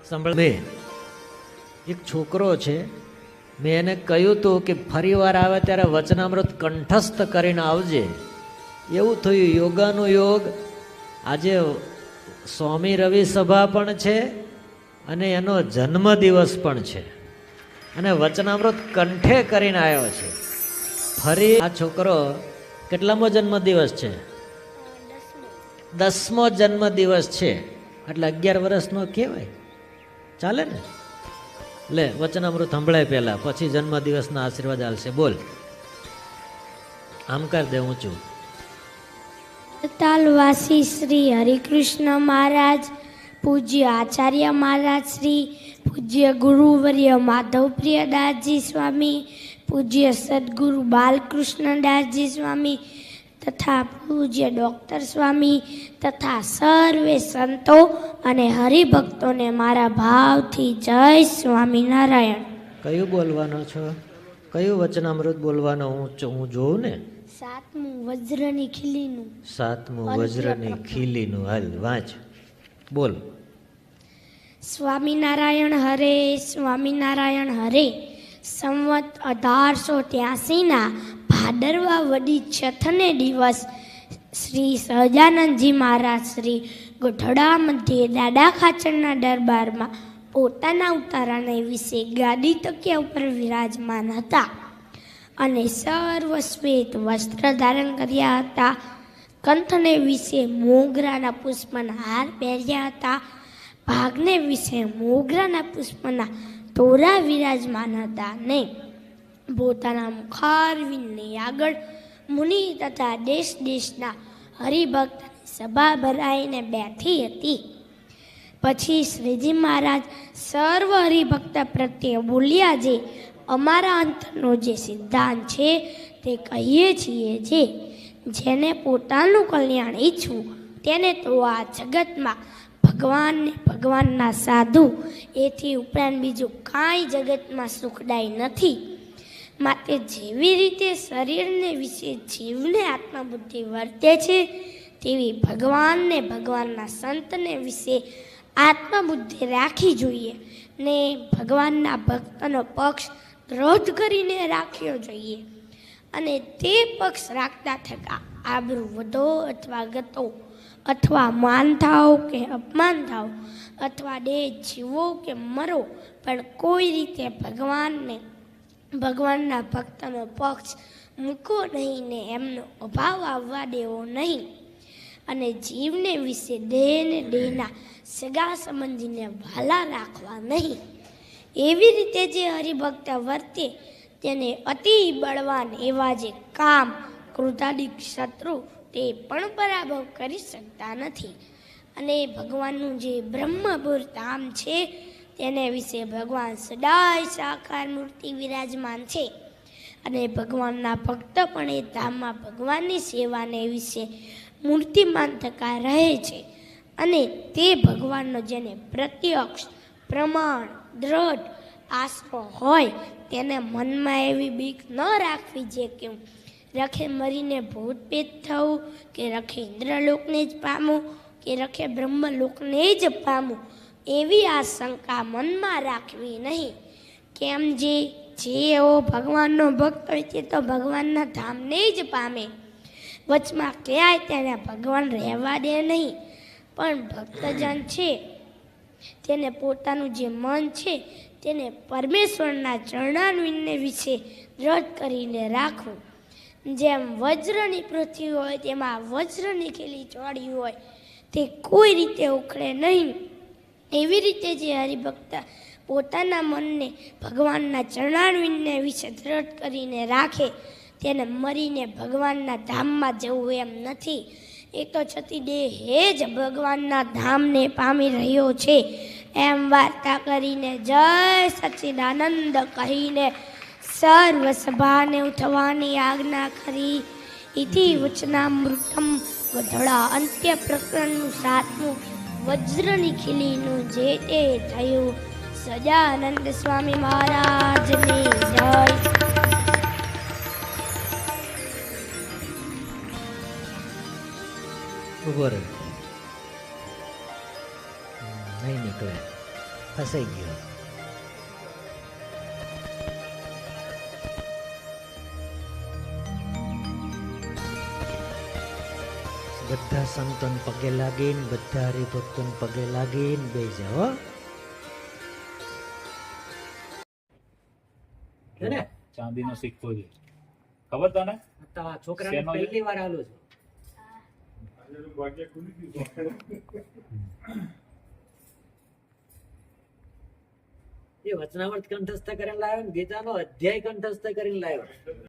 સાંભળ, એક છોકરો છે, મેં એને કહ્યું હતું કે ફરી વાર આવે ત્યારે વચનામૃત કંઠસ્થ કરીને આવજે. એવું થયું, યોગાનો યોગ. આજે સ્વામી રવિ સભા પણ છે અને એનો જન્મદિવસ પણ છે અને વચનામૃત કંઠે કરીને આવ્યો છે. ફરી આ છોકરો કેટલામો જન્મદિવસ છે? 10મો જન્મદિવસ છે, એટલે 11 વર્ષનો કહેવાય. ચાલે ને? લે વચનામૃત સંભળાય પહેલા, પછી જન્મદિવસના આશીર્વાદ આલશે. બોલ, આમ કર દે ઊંચું. તાલવાસી શ્રી હરિકૃષ્ણ મહારાજ, પૂજ્ય આચાર્ય મહારાજ શ્રી, પૂજ્ય ગુરુવર્ય માધવપ્રિયદાસજી સ્વામી, પૂજ્ય સદગુરુ બાલકૃષ્ણદાસજી સ્વામી તથા પૂજ્ય ડૉક્ટર સ્વામી તથા સર્વે સંતો અને હરિભક્તોને મારા ભાવથી જય સ્વામિનારાયણ. કયું બોલવાનો છો? કયું વચનામૃત બોલવાનો? હું જોઉં ને. 7મું વજ્રની ખીલીનું. 7મું વજ્રની ખીલીનું. હાલ વાંચ, બોલ. સ્વામિનારાયણ હરે, સ્વામિનારાયણ હરે. સંવત 1883ના ભાદરવા વડી છઠને દિવસ શ્રી સહજાનંદજી મહારાજ શ્રી ગઢડા મધ્યે દાદા ખાચરના દરબારમાં પોતાના ઉતારાને વિશે ગાદી તકિયા ઉપર વિરાજમાન હતા અને સર્વ શ્વેત વસ્ત્ર ધારણ કર્યા હતા. કંઠને વિશે મોગરાના પુષ્પના હાર પહેર્યા હતા. ભાગને વિશે મોગરાના પુષ્પના તોરા વિરાજમાન હતા ને પોતાના મુખારવિંદની આગળ મુનિ તથા દેશ દેશના હરિભક્ત સભા ભરાઈને બેઠી હતી. પછી શ્રીજી મહારાજ સર્વ હરિભક્ત પ્રત્યે બોલ્યા, જે અમારા અંતરનો જે સિદ્ધાંત છે તે કહીએ છીએ, જેને પોતાનું કલ્યાણ ઈચ્છવું તેને તો આ જગતમાં ભગવાનને ભગવાનના સાધુ એથી ઉપરાંત બીજું કાંઈ જગતમાં સુખદાય નથી. માટે જેવી રીતે શરીરને વિશે જીવને આત્મબુદ્ધિ વર્તે છે, તેવી ભગવાનને ભગવાનના સંતને વિશે આત્મબુદ્ધિ રાખવી જોઈએ ને ભગવાનના ભક્તનો પક્ષ દ્રઢ કરીને રાખ્યો જોઈએ. અને તે પક્ષ રાખતા થકા આબરૂ વધો અથવા ગતો અથવા માન થાવ કે અપમાન થાવ અથવા દેહ જીવો કે મરો, પણ કોઈ રીતે ભગવાનના ભક્તનો પક્ષ મૂકો નહીં ને એમનો અભાવ આવવા દેવો નહીં. અને જીવને વિશે દેહને દેહના સગા સંબંધીને વહાલા રાખવા નહીં. એવી રીતે જે હરિભક્ત વર્તે તેને અતિ બળવાન એવા જે કામ ક્રોધાદિક શત્રુ તે પણ પરાભવ કરી શકતા નથી. અને ભગવાનનું જે બ્રહ્મપુર ધામ છે તેને વિશે ભગવાન સદાય સાકાર મૂર્તિ વિરાજમાન છે અને ભગવાનના ભક્ત પણ એ ધામમાં ભગવાનની સેવાને વિશે મૂર્તિમાન થકા રહે છે. અને તે ભગવાનનો જેને પ્રત્યક્ષ પ્રમાણ દ્રઢ આશરો હોય તેને મનમાં એવી બીક ન રાખવી જે કે રખે મરીને ભૂત પેત થવું કે રખે ઇન્દ્રલોકને જ પામવું કે રખે બ્રહ્મલોકને જ પામવું, એવી આ શંકા મનમાં રાખવી નહીં. કેમ જે એવો ભગવાનનો ભક્ત હોય તે તો ભગવાનના ધામને જ પામે. વચમાં ક્યાંય તેને ભગવાન રહેવા દે નહીં. પણ ભક્તજન છે તેને પોતાનું જે મન છે તેને પરમેશ્વરના ચરણારવિંદને વિશે દ્રઢ કરીને રાખવું. જેમ વજ્રની પૃથ્વી હોય તેમાં વજ્રની ખીલી ચોળી હોય તે કોઈ રીતે ઉખડે નહીં, એવી રીતે જે હરિભક્ત પોતાના મનને ભગવાનના ચરણારવિંદને વિશે દ્રઢ કરીને રાખે તેને મરીને ભગવાનના ધામમાં જવું એમ નથી. એ તો છતી દેહે જ ભગવાનના ધામને પામી રહ્યો છે એમ વાર્તા કરીને જય સચ્ચિદાનંદ કહીને સર્વ સભાને ઉઠવાની આજ્ઞા કરી. ઇતિ વચનામૃતમ ગઢડા અંત્ય પ્રકરણનું 7મું વજ્રની ખીલીનું જે તે થયું. સજાનંદ સ્વામી મહારાજની જય. ઉભો રહે, નહીં નીકળે. ફસાઈ ગયો. બધા સંતોન પગે લાગીને, બધા હરિભક્તોન પગે લાગીને બેસી જાઓ. હો ને? ચાંદીનો સિક્કો છે, ખબર તને? તો આ છોકરાને શેનો છે? પહેલી વાર આલું છું. એ વચનામૃત કંઠસ્થ કરીને લાવ્યો ને ગીતાનો અધ્યાય કંઠસ્થ કરીને લાવ્યો.